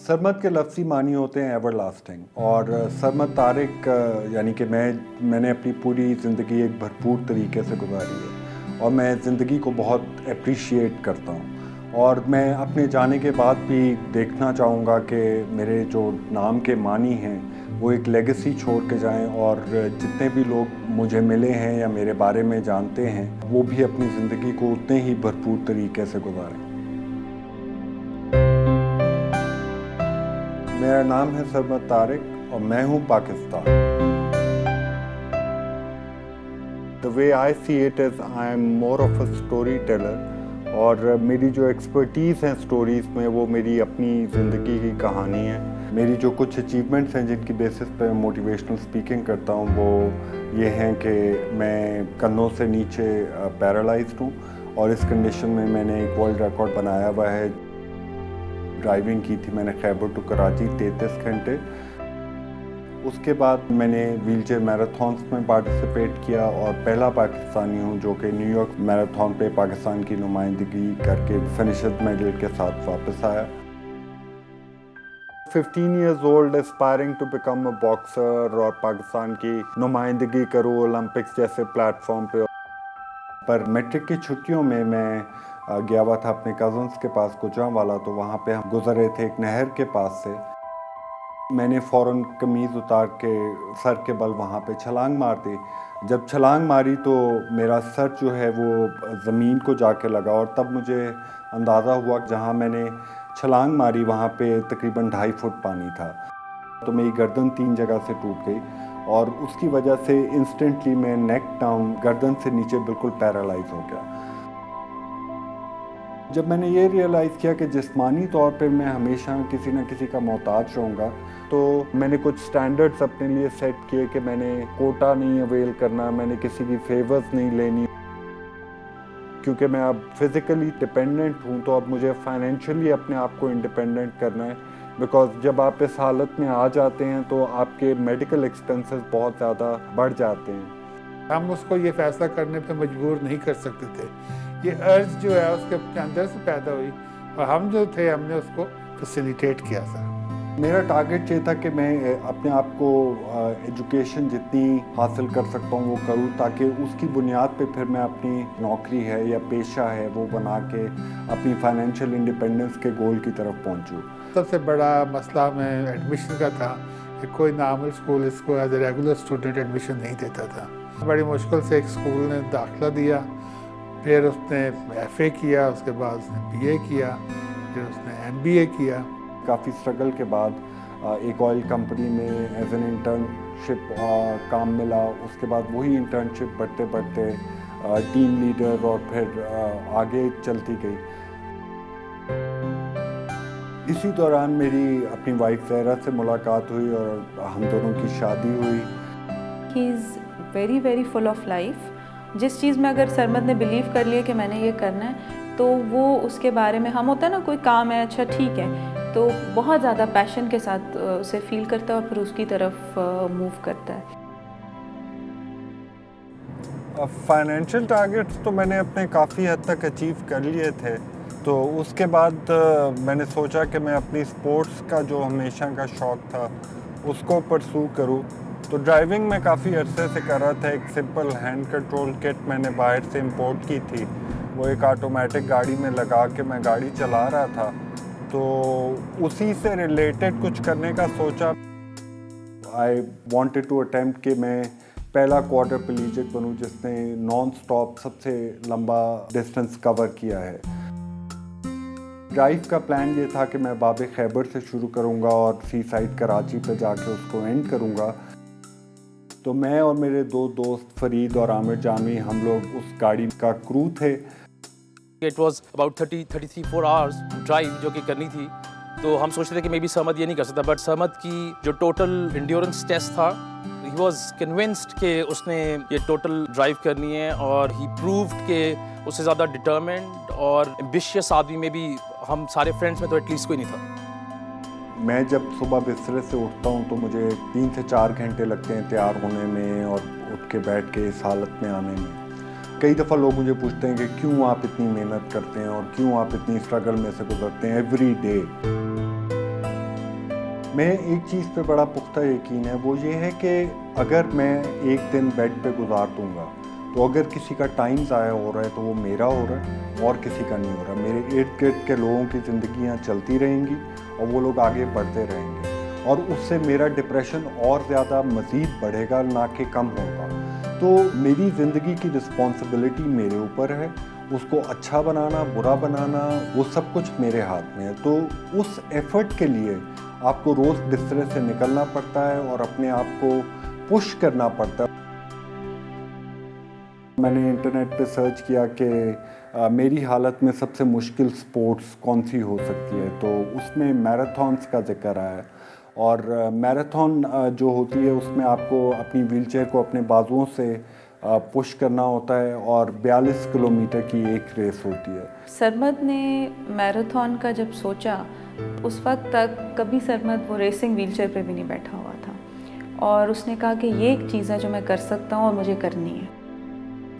सरमद के लफ्ज़ी मानी होते हैं एवरलास्टिंग। और सरमद तारिक यानी कि मैंने अपनी पूरी ज़िंदगी एक भरपूर तरीके से गुजारी है और मैं ज़िंदगी को बहुत अप्रिशिएट करता हूँ। और मैं अपने जाने के बाद भी देखना चाहूँगा कि मेरे जो नाम के मानी हैं वो एक लेगेसी छोड़ के जाएं और जितने भी लोग मुझे मिले हैं या मेरे बारे में जानते हैं वो भी अपनी ज़िंदगी को उतने ही भरपूर तरीके से गुजारें। मेरा नाम है सरमद तारिक और मैं हूँ Pakistan. The way I see it is I am more of a storyteller और मेरी जो एक्सपर्टीज़ हैं स्टोरीज़ में वो मेरी अपनी ज़िंदगी की कहानी है। मेरी जो कुछ अचीवमेंट्स हैं जिनकी बेसिस पे मोटिवेशनल स्पीकिंग करता हूँ वो ये हैं कि मैं कंधों से नीचे पैरालाइज्ड हूँ और इस कंडीशन में मैंने एक वर्ल्ड रिकॉर्ड बनाया हुआ है। ड्राइविंग की थी मैंने खैबर टू कराची 33 घंटे। उसके बाद मैंने व्हीलचेयर मैराथन्स में पार्टिसिपेट किया और पहला पाकिस्तानी हूँ जो कि न्यूयॉर्क मैराथन पे पाकिस्तान की नुमाइंदगी करके फिनिशर मेडल के साथ वापस आया। 15 years old aspiring to become a boxer और पाकिस्तान की नुमाइंदगी करूँ ओलंपिक्स जैसे प्लेटफॉर्म पे। पर मैट्रिक की छुट्टियों में मैं गया हुआ था अपने कज़न्स के पास गुजरांवाला, तो वहाँ पे हम गुजर रहे थे एक नहर के पास से। मैंने फ़ौरन कमीज़ उतार के सर के बल वहाँ पे छलांग मार दी। जब छलांग मारी तो मेरा सर जो है वो ज़मीन को जाके लगा और तब मुझे अंदाज़ा हुआ जहाँ मैंने छलांग मारी वहाँ पे तकरीबन 2.5 फुट पानी था। तो मेरी गर्दन 3 जगह से टूट गई और उसकी वजह से इंस्टेंटली मैं नेक डाउन गर्दन से नीचे बिल्कुल पैरालाइज हो गया। जब मैंने ये रियलाइज़ किया कि जिस्मानी तौर पे मैं हमेशा किसी न किसी का मोहताज रहूँगा, तो मैंने कुछ स्टैंडर्ड्स अपने लिए सेट किए कि मैंने कोटा नहीं अवेल करना, मैंने किसी की फेवर्स नहीं लेनी, क्योंकि मैं अब फिज़िकली डिपेंडेंट हूँ तो अब मुझे फाइनेंशियली अपने आप को इंडिपेंडेंट करना है। बिकॉज जब आप इस हालत में आ जाते हैं तो आपके मेडिकल एक्सपेंसेस बहुत ज़्यादा बढ़ जाते हैं। हम उसको ये फैसला करने पे मजबूर नहीं कर सकते थे। ये अर्ज जो है उसके अपने अंदर से पैदा हुई और हम जो थे हमने उसको फैसिलिटेट किया था। मेरा टारगेट ये था कि मैं अपने आप को एजुकेशन जितनी हासिल कर सकता हूँ वो करूँ ताकि उसकी बुनियाद पे फिर मैं अपनी नौकरी है या पेशा है वो बना के अपनी फाइनेंशियल इंडिपेंडेंस के गोल की तरफ पहुँचूँ। सबसे बड़ा मसला मैं एडमिशन का था कि कोई नॉर्मल स्कूल इसको as a regular student admission नहीं देता था। बड़ी मुश्किल से एक स्कूल ने दाखिला दिया, फिर उसने FA किया, उसके बाद उसने BA किया, फिर उसने MBA किया। काफ़ी स्ट्रगल के बाद एक ऑयल कंपनी में एज एन इंटर्नशिप काम मिला। उसके बाद वही इंटर्नशिप बढ़ते बढ़ते टीम लीडर और फिर आगे चलती गई। इसी दौरान मेरी अपनी वाइफ ज़हरा से मुलाकात हुई और हम दोनों की शादी हुई। He is very very full of life. जिस चीज़ में अगर सरमद ने बिलीव कर लिया कि मैंने ये करना है तो वो उसके बारे में, हम होता है ना कोई काम है अच्छा ठीक है, तो बहुत ज़्यादा पैशन के साथ उसे फील करता है और फिर उसकी तरफ मूव करता है। फाइनेंशियल टारगेट्स तो मैंने अपने काफ़ी हद तक अचीव कर लिए थे। तो उसके बाद मैंने सोचा कि मैं अपनी स्पोर्ट्स का जो हमेशा का शौक़ था उसको परसू करूँ। तो ड्राइविंग में काफ़ी अरसे से कर रहा था। एक सिंपल हैंड कंट्रोल किट मैंने बाहर से इंपोर्ट की थी, वो एक ऑटोमेटिक गाड़ी में लगा के मैं गाड़ी चला रहा था, तो उसी से रिलेटेड कुछ करने का सोचा। आई वांटेड टू अटेम्प्ट कि मैं पहला क्वाड्रिपलीजिक बनूं जिसने नॉन स्टॉप सबसे लंबा डिस्टेंस कवर किया है। ड्राइव का प्लान ये था कि मैं बाब खैबर से शुरू करूंगा और सी साइड कराची पे जाके उसको एंड करूंगा। तो मैं और मेरे 2 दोस्त फरीद और आमिर जामी, हम लोग उस गाड़ी का क्रू थे। It was about 33-34 hours drive जो कि करनी थी। तो हम सोचते थे कि मे बी सरमद ये नहीं कर सकता, बट सरमद की जो टोटल इंड्योरेंस टेस्ट था, ही वॉज कन्विंस्ड कि उसने ये टोटल ड्राइव करनी है और ही प्रूव्ड कि उससे ज़्यादा डिटर्मिन्ड और एम्बिशियस आदमी में भी हम सारे फ्रेंड्स में तो एटलीस्ट कोई नहीं था। मैं जब सुबह बिस्तरे से उठता हूँ तो मुझे 3 से 4 घंटे लगते हैं तैयार होने में और उठ के बैठ के इस हालत में आने में। कई दफ़ा लोग मुझे पूछते हैं कि क्यों आप इतनी मेहनत करते हैं और क्यों आप इतनी स्ट्रगल में से गुजरते हैं एवरी डे। मैं एक चीज़ पे बड़ा पुख्ता यकीन है, वो ये है कि अगर मैं एक दिन बेड पे गुजार दूँगा तो अगर किसी का टाइम ज़ाया हो रहा है तो वो मेरा हो रहा है और किसी का नहीं हो रहा। मेरे इर्द गिर्द के लोगों की ज़िंदगियाँ चलती रहेंगी और वो लोग आगे बढ़ते रहेंगे और उससे मेरा डिप्रेशन और ज़्यादा मज़ीद बढ़ेगा, ना कि कम होगा। तो मेरी ज़िंदगी की रिस्पॉन्सिबिलिटी मेरे ऊपर है, उसको अच्छा बनाना, बुरा बनाना, वो सब कुछ मेरे हाथ में है। तो उस एफ़र्ट के लिए आपको रोज़ बिस्तर से निकलना पड़ता है और अपने आप को पुश करना पड़ता है। मैंने इंटरनेट पे सर्च किया कि मेरी हालत में सबसे मुश्किल स्पोर्ट्स कौन सी हो सकती है, तो उसमें मैराथन्स का ज़िक्र आया और मैराथन जो होती है उसमें आपको अपनी व्हीलचेयर को अपने बाजुओं से पुश करना होता है और 42 किलोमीटर की एक रेस होती है। सरमद ने मैराथन का जब सोचा उस वक्त तक कभी सरमद वो रेसिंग व्हीलचेयर पे भी नहीं बैठा हुआ था और उसने कहा कि ये एक चीज़ है जो मैं कर सकता हूँ और मुझे करनी है।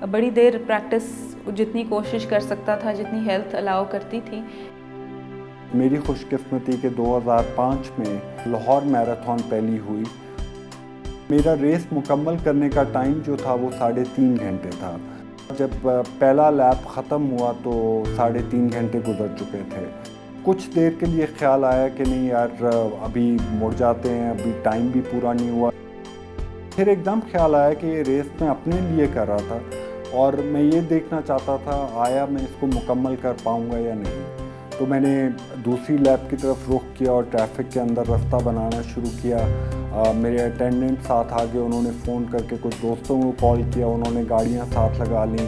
बड़ी देर प्रैक्टिस, जितनी कोशिश कर सकता था, जितनी हेल्थ अलाउ करती थी। मेरी खुशकिस्मती के 2005 में लाहौर मैराथन पहली हुई। मेरा रेस मुकम्मल करने का टाइम जो था वो 3.5 घंटे था। जब पहला लैप ख़त्म हुआ तो 3.5 घंटे गुजर चुके थे। कुछ देर के लिए ख्याल आया कि नहीं यार, अभी मुड़ जाते हैं, अभी टाइम भी पूरा नहीं हुआ। फिर एकदम ख्याल आया कि ये रेस मैं अपने लिए कर रहा था और मैं ये देखना चाहता था आया मैं इसको मुकम्मल कर पाऊँगा या नहीं। तो मैंने दूसरी लैब की तरफ रुख किया और ट्रैफिक के अंदर रास्ता बनाना शुरू किया। मेरे अटेंडेंट साथ आ गए, उन्होंने फ़ोन करके कुछ दोस्तों को कॉल किया, उन्होंने गाड़ियां साथ लगा लीं।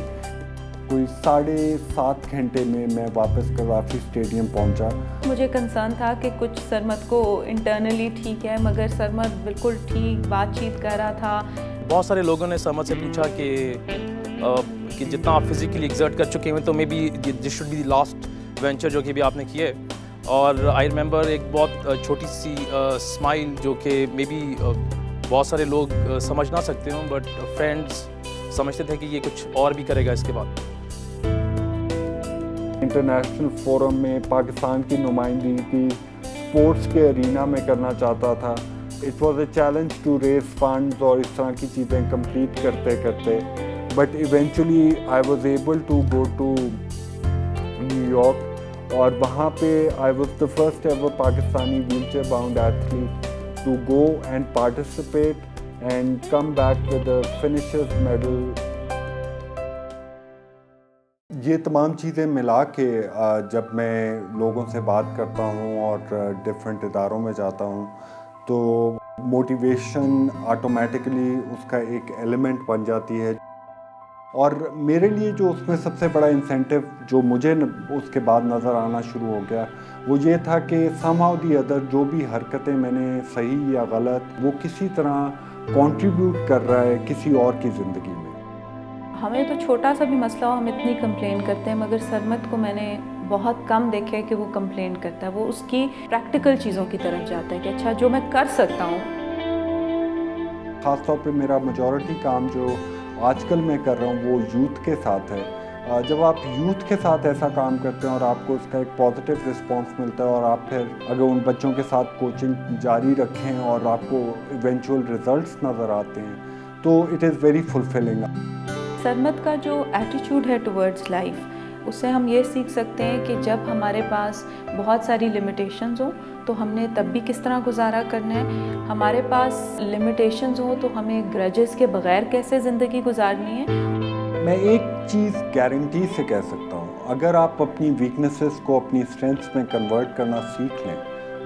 कोई 7.5 घंटे में मैं वापस कराची स्टेडियम पहुंचा। मुझे कंसर्न था कि कुछ सरमद को इंटरनली ठीक है, मगर सरमद बिल्कुल ठीक बातचीत कर रहा था। बहुत सारे लोगों ने सरमद से पूछा कि जितना आप फिजिकली एग्जर्ट कर चुके हैं तो may be this should be the last venture जो कि भी आपने किए। और आई रिमेंबर एक बहुत छोटी सी स्माइल जो कि मे बी बहुत सारे लोग समझ ना सकते हों, बट फ्रेंड्स समझते थे कि ये कुछ और भी करेगा इसके बाद। इंटरनेशनल फोरम में पाकिस्तान की नुमाइंदगी स्पोर्ट्स के अरीना में करना चाहता था। It was a challenge to raise funds और इस तरह की चीज़ें कंप्लीट करते करते, but eventually I was able to go to न्यूयॉर्क और वहाँ पे I was the first ever Pakistani wheelchair bound athlete to go and participate and come back with a finisher's medal. ये तमाम चीज़ें मिला के जब मैं लोगों से बात करता हूँ और डिफरेंट इदारों में जाता हूँ तो मोटिवेशन ऑटोमेटिकली उसका एक एलिमेंट बन जाती है। और मेरे लिए जो उसमें सबसे बड़ा इंसेंटिव जो मुझे उसके बाद नज़र आना शुरू हो गया वो ये था कि समहाउ दी अदर जो भी हरकतें मैंने सही या गलत, वो किसी तरह कंट्रीब्यूट कर रहा है किसी और की ज़िंदगी में। हमें तो छोटा सा भी मसला हो हम इतनी कंप्लेन करते हैं, मगर सरमद को मैंने बहुत कम देखा है कि वो कंप्लेन करता है। वो उसकी प्रैक्टिकल चीज़ों की तरफ जाता है कि अच्छा जो मैं कर सकता हूँ। ख़ास तौर पे मेरा मेजॉरिटी काम जो आजकल मैं कर रहा हूँ वो यूथ के साथ है। जब आप यूथ के साथ ऐसा काम करते हैं और आपको उसका एक पॉजिटिव रिस्पांस मिलता है और आप फिर अगर उन बच्चों के साथ कोचिंग जारी रखें और आपको इवेंचुअल रिजल्ट्स नज़र आते हैं तो it is very fulfilling. Sarmad का जो एटीट्यूड है टुवर्ड्स लाइफ, उससे हम ये सीख सकते हैं कि जब हमारे पास बहुत सारी लिमिटेशंस हो तो हमने तब भी किस तरह गुजारा करना है। हमारे पास लिमिटेशंस हो तो हमें ग्रजेस के बगैर कैसे ज़िंदगी गुजारनी है। मैं एक चीज़ गारंटी से कह सकता हूँ, अगर आप अपनी वीकनेसेस को अपनी स्ट्रेंथ्स में कन्वर्ट करना सीख लें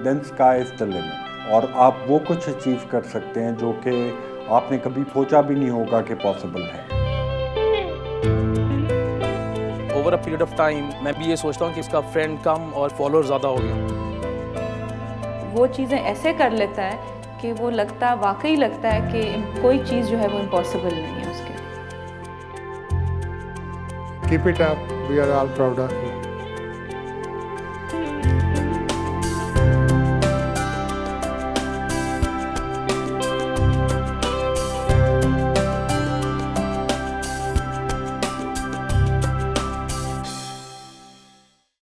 then sky is the limit और आप वो कुछ अचीव कर सकते हैं जो कि आपने कभी सोचा भी नहीं होगा कि पॉसिबल है। Over a period of time मैं भी ये सोचता हूँ कि इसका फ्रेंड कम और फॉलोअर ज़्यादा हो गया। वो चीज़ें ऐसे कर लेता है कि वो वाकई लगता है कि कोई चीज़ जो है वो इम्पॉसिबल नहीं है उसके। Keep it up. We are all proud of you.